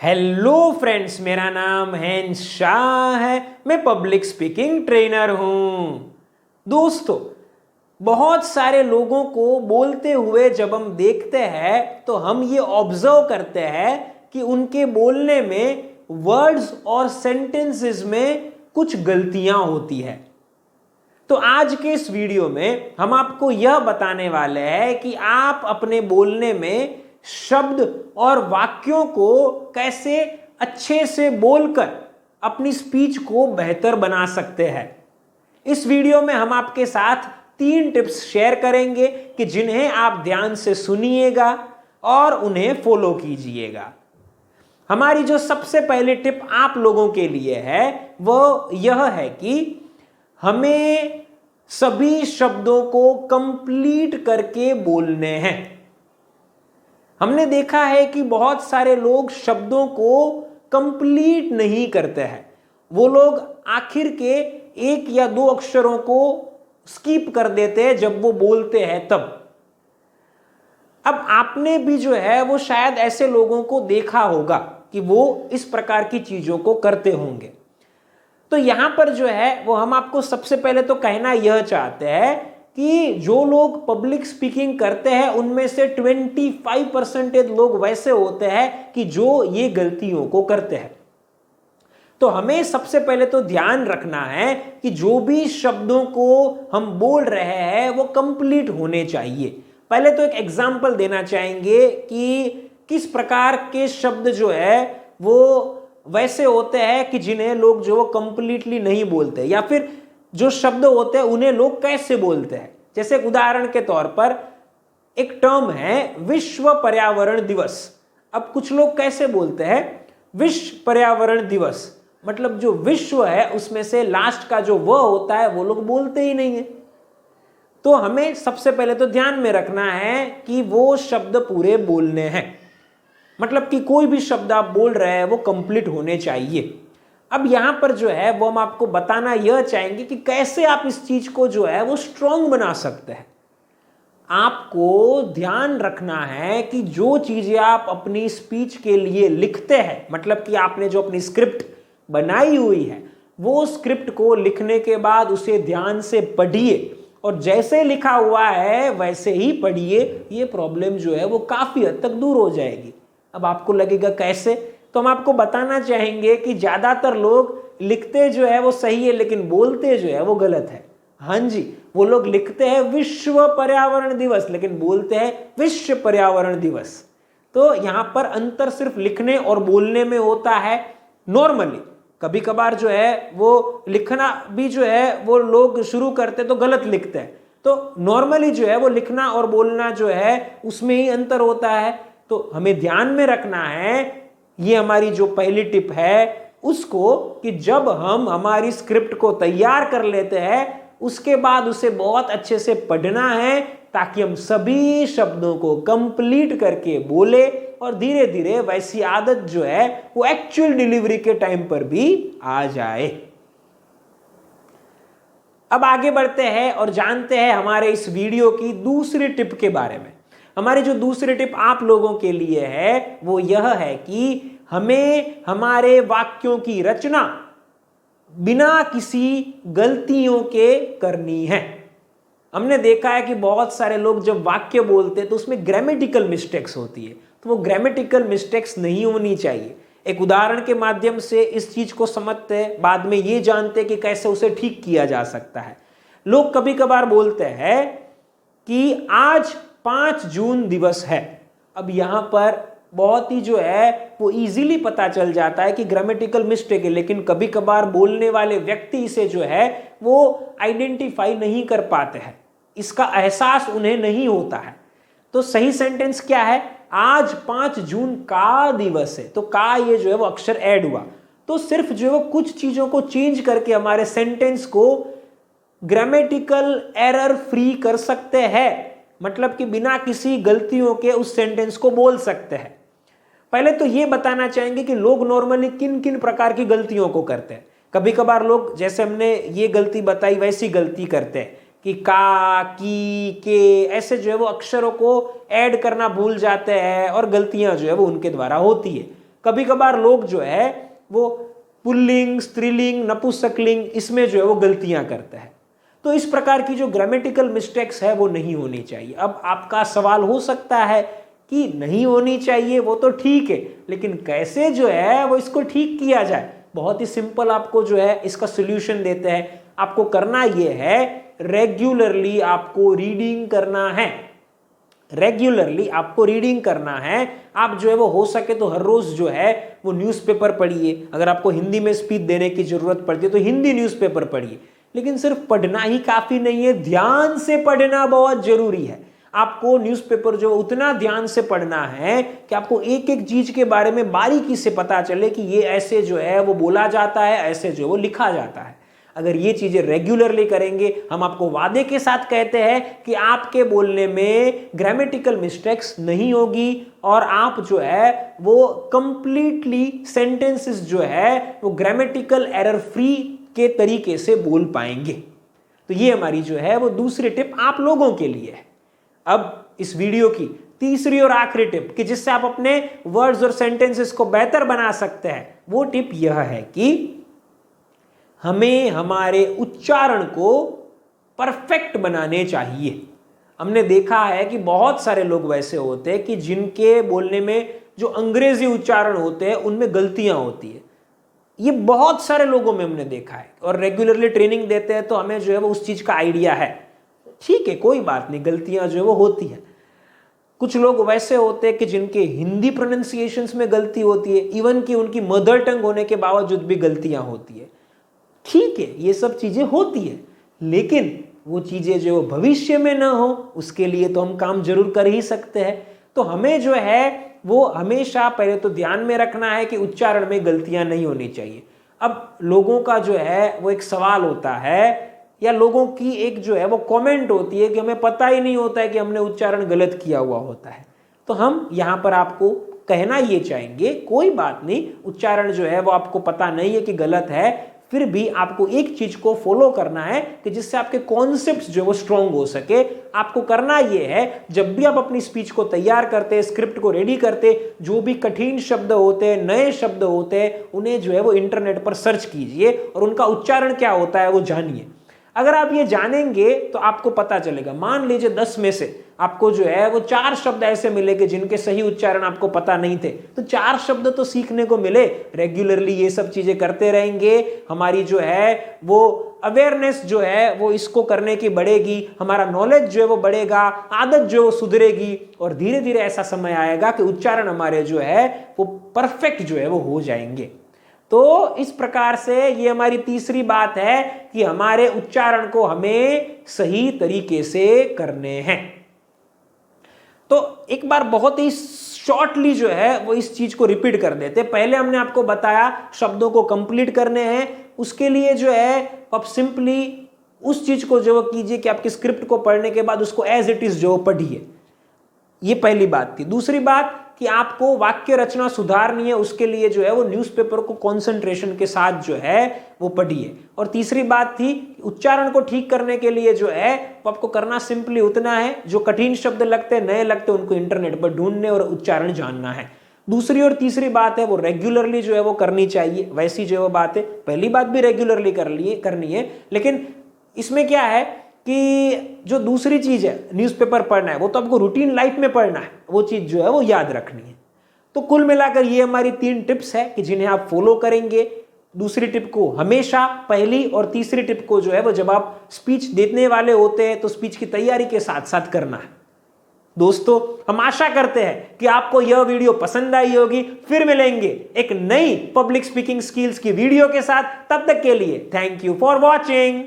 Hello friends, मेरा नाम है शाह है। मैं पब्लिक स्पीकिंग ट्रेनर हूं। दोस्तों, बहुत सारे लोगों को बोलते हुए जब हम देखते हैं तो हम ये ऑब्जर्व करते हैं कि उनके बोलने में वर्ड्स और सेंटेंसेस में कुछ गलतियां होती है। तो आज के इस वीडियो में हम आपको यह बताने वाले हैं कि आप अपने बोलने में शब्द और वाक्यों को कैसे अच्छे से बोलकर अपनी स्पीच को बेहतर बना सकते हैं। इस वीडियो में हम आपके साथ 3 टिप्स शेयर करेंगे कि जिन्हें आप ध्यान से सुनिएगा और उन्हें फॉलो कीजिएगा। हमारी जो सबसे पहली टिप आप लोगों के लिए है वो यह है कि हमें सभी शब्दों को कंप्लीट करके बोलने हैं। हमने देखा है कि बहुत सारे लोग शब्दों को कंप्लीट नहीं करते हैं। वो लोग आखिर के 1 या 2 अक्षरों को स्किप कर देते हैं जब वो बोलते हैं तब। अब आपने भी जो है वो शायद ऐसे लोगों को देखा होगा कि वो इस प्रकार की चीजों को करते होंगे। तो यहां पर जो है वो हम आपको सबसे पहले तो कहना यह चाहते हैं कि जो लोग पब्लिक स्पीकिंग करते हैं उनमें से 25% लोग वैसे होते हैं कि जो ये गलतियों को करते हैं। तो हमें सबसे पहले तो ध्यान रखना है कि जो भी शब्दों को हम बोल रहे हैं वो कंप्लीट होने चाहिए। पहले तो एक एग्जांपल देना चाहेंगे कि किस प्रकार के शब्द जो है वो वैसे होते हैं कि जिन्हें लोग जो कंप्लीटली नहीं बोलते, या फिर जो शब्द होते हैं उन्हें लोग कैसे बोलते हैं। जैसे उदाहरण के तौर पर एक टर्म है विश्व पर्यावरण दिवस। अब कुछ लोग कैसे बोलते हैं विश्व पर्यावरण दिवस, मतलब जो विश्व है उसमें से लास्ट का जो व होता है वो लोग बोलते ही नहीं है। तो हमें सबसे पहले तो ध्यान में रखना है कि वो शब्द पूरे बोलने हैं, मतलब कि कोई भी शब्द आप बोल रहे हैं वो कंप्लीट होने चाहिए। अब यहां पर जो है वो हम आपको बताना यह चाहेंगे कि कैसे आप इस चीज को जो है वो स्ट्रांग बना सकते हैं। आपको ध्यान रखना है कि जो चीजें आप अपनी स्पीच के लिए लिखते हैं, मतलब कि आपने जो अपनी स्क्रिप्ट बनाई हुई है वो स्क्रिप्ट को लिखने के बाद उसे ध्यान से पढ़िए और जैसे लिखा हुआ है वैसे ही पढ़िए। ये प्रॉब्लम जो है वो काफी हद तक दूर हो जाएगी। अब आपको लगेगा कैसे, तो हम आपको बताना चाहेंगे कि ज्यादातर लोग लिखते जो है वो सही है लेकिन बोलते जो है वो गलत है। हाँ जी, वो लोग लिखते हैं विश्व पर्यावरण दिवस लेकिन बोलते हैं विश्व पर्यावरण दिवस। तो यहां पर अंतर सिर्फ लिखने और बोलने में होता है। नॉर्मली कभी कभार जो है वो लिखना भी जो है वो लोग शुरू करते तो गलत लिखते हैं, तो नॉर्मली जो है वो लिखना और बोलना जो है उसमें ही अंतर होता है। तो हमें ध्यान में रखना है, ये हमारी जो पहली टिप है उसको, कि जब हम हमारी स्क्रिप्ट को तैयार कर लेते हैं उसके बाद उसे बहुत अच्छे से पढ़ना है ताकि हम सभी शब्दों को कंप्लीट करके बोले और धीरे धीरे वैसी आदत जो है वो एक्चुअल डिलीवरी के टाइम पर भी आ जाए। अब आगे बढ़ते हैं और जानते हैं हमारे इस वीडियो की दूसरी टिप के बारे में। हमारी जो दूसरी टिप आप लोगों के लिए है वो यह है कि हमें हमारे वाक्यों की रचना बिना किसी गलतियों के करनी है। हमने देखा है कि बहुत सारे लोग जब वाक्य बोलते हैं तो उसमें ग्रामेटिकल मिस्टेक्स होती है, तो वो ग्रामेटिकल मिस्टेक्स नहीं होनी चाहिए। एक उदाहरण के माध्यम से इस चीज को समझते हैं, बाद में ये जानते हैं कि कैसे उसे ठीक किया जा सकता है। लोग कभी कभार बोलते हैं कि आज 5 जून दिवस है। अब यहां पर बहुत ही जो है वो इजीली पता चल जाता है कि ग्रामेटिकल मिस्टेक है, लेकिन कभी कभार बोलने वाले व्यक्ति इसे जो है वो आइडेंटिफाई नहीं कर पाते हैं, इसका एहसास उन्हें नहीं होता है। तो सही सेंटेंस क्या है, आज 5 जून का दिवस है, तो का ये जो है वो अक्षर ऐड हुआ। तो सिर्फ जो है वो कुछ चीजों को चेंज करके हमारे सेंटेंस को ग्रामेटिकल एरर फ्री कर सकते हैं, मतलब कि बिना किसी गलतियों के उस सेंटेंस को बोल सकते हैं। पहले तो ये बताना चाहेंगे कि लोग नॉर्मली किन किन प्रकार की गलतियों को करते हैं। कभी कभार लोग, जैसे हमने ये गलती बताई वैसी गलती करते हैं कि का, की, के ऐसे जो है वो अक्षरों को ऐड करना भूल जाते हैं और गलतियां जो है वो उनके द्वारा होती है। कभी कभार लोग जो है वो पुल्लिंग, स्त्रीलिंग, नपुंसकलिंग इसमें जो है वो गलतियां करते हैं। तो इस प्रकार की जो ग्रामेटिकल मिस्टेक्स है वो नहीं होनी चाहिए। अब आपका सवाल हो सकता है कि नहीं होनी चाहिए, वो तो ठीक है, लेकिन कैसे जो है वो इसको ठीक किया जाए? बहुत ही सिंपल आपको जो है इसका सोल्यूशन देते हैं। आपको करना ये है, रेगुलरली आपको रीडिंग करना है। रेगुलरली आपको रीडिंग करना है। आप जो है वो हो सके तो हर रोज जो है वो न्यूज़पेपर पढ़िए। अगर आपको हिंदी में स्पीच देने की जरूरत पड़ती है तो हिंदी न्यूज़पेपर पढ़िए। लेकिन सिर्फ पढ़ना ही काफी नहीं है, ध्यान से पढ़ना बहुत जरूरी है। आपको न्यूज़पेपर जो उतना ध्यान से पढ़ना है कि आपको एक एक चीज के बारे में बारीकी से पता चले कि ये ऐसे जो है वो बोला जाता है, ऐसे जो वो लिखा जाता है। अगर ये चीजें रेगुलरली करेंगे, हम आपको वादे के साथ कहते हैं कि आपके बोलने में ग्रामेटिकल मिस्टेक्स नहीं होगी और आप जो है वो कंप्लीटली सेंटेंसेस जो है वो ग्रामेटिकल एरर फ्री के तरीके से बोल पाएंगे। तो ये हमारी जो है वो दूसरी टिप आप लोगों के लिए है। अब इस वीडियो की तीसरी और आखिरी टिप कि जिससे आप अपने वर्ड्स और सेंटेंसेस को बेहतर बना सकते हैं, वो टिप यह है कि हमें हमारे उच्चारण को परफेक्ट बनाने चाहिए। हमने देखा है कि बहुत सारे लोग वैसे होते हैं कि जिनके बोलने में जो अंग्रेजी उच्चारण होते हैं उनमें गलतियां होती है। ये बहुत सारे लोगों में हमने देखा है और रेगुलरली ट्रेनिंग देते हैं तो हमें जो है वो उस चीज का आइडिया है। ठीक है, कोई बात नहीं, गलतियां जो है वो होती है। कुछ लोग वैसे होते हैं कि जिनके हिंदी प्रोनाउंसिएशंस में गलती होती है, इवन कि उनकी मदर टंग होने के बावजूद भी गलतियां होती है। ठीक है, ये सब चीजें होती है, लेकिन वो चीजें जो भविष्य में ना हो उसके लिए तो हम काम जरूर कर ही सकते हैं। तो हमें जो है वो हमेशा पहले तो ध्यान में रखना है कि उच्चारण में गलतियां नहीं होनी चाहिए। अब लोगों का जो है वो एक सवाल होता है या लोगों की एक जो है वो कमेंट होती है कि हमें पता ही नहीं होता है कि हमने उच्चारण गलत किया हुआ होता है। तो हम यहाँ पर आपको कहना ये चाहेंगे, कोई बात नहीं, उच्चारण जो है वो आपको पता नहीं है कि गलत है, फिर भी आपको एक चीज को फॉलो करना है कि जिससे आपके कॉन्सेप्ट्स जो है वो स्ट्रांग हो सके। आपको करना ये है, जब भी आप अपनी स्पीच को तैयार करते, स्क्रिप्ट को रेडी करते, जो भी कठिन शब्द होते हैं, नए शब्द होते हैं, उन्हें जो है वो इंटरनेट पर सर्च कीजिए और उनका उच्चारण क्या होता है वो जानिए। अगर आप ये जानेंगे तो आपको पता चलेगा। मान लीजिए 10 में से आपको जो है वो 4 शब्द ऐसे मिले कि जिनके सही उच्चारण आपको पता नहीं थे, तो 4 शब्द तो सीखने को मिले। रेगुलरली ये सब चीजें करते रहेंगे, हमारी जो है वो अवेयरनेस जो है वो इसको करने की बढ़ेगी, हमारा नॉलेज जो है वो बढ़ेगा, आदत जो है वो सुधरेगी और धीरे धीरे ऐसा समय आएगा कि उच्चारण हमारे जो है वो परफेक्ट जो है वो हो जाएंगे। तो इस प्रकार से ये हमारी तीसरी बात है कि हमारे उच्चारण को हमें सही तरीके से करने हैं। तो एक बार बहुत ही शॉर्टली जो है वो इस चीज को रिपीट कर देते। पहले हमने आपको बताया शब्दों को कंप्लीट करने हैं, उसके लिए जो है आप सिंपली उस चीज को जो कीजिए कि आपकी स्क्रिप्ट को पढ़ने के बाद उसको एज इट इज जो पढ़िए। ये पहली बात थी। दूसरी बात कि आपको वाक्य रचना सुधारनी है, उसके लिए जो है वो न्यूज़पेपर को कंसंट्रेशन के साथ जो है वो पढ़िए। और तीसरी बात थी उच्चारण को ठीक करने के लिए जो है वो आपको करना सिंपली उतना है, जो कठिन शब्द लगते नए लगते उनको इंटरनेट पर ढूंढने और उच्चारण जानना है। दूसरी और तीसरी बात है वो रेगुलरली जो है वो करनी चाहिए। वैसी जो बात है, पहली बात भी रेगुलरली करनी है, लेकिन इसमें क्या है कि जो दूसरी चीज है न्यूज़पेपर पढ़ना है वो तो आपको रूटीन लाइफ में पढ़ना है, वो चीज जो है वो याद रखनी है। तो कुल मिलाकर ये हमारी 3 टिप्स है कि जिन्हें आप फॉलो करेंगे। दूसरी टिप को हमेशा, पहली और तीसरी टिप को जो है वो जब आप स्पीच देने वाले होते हैं तो स्पीच की तैयारी के साथ साथ करना है। दोस्तों, हम आशा करते हैं कि आपको यह वीडियो पसंद आई होगी। फिर मिलेंगे एक नई पब्लिक स्पीकिंग स्किल्स की वीडियो के साथ। तब तक के लिए थैंक यू फॉर वॉचिंग।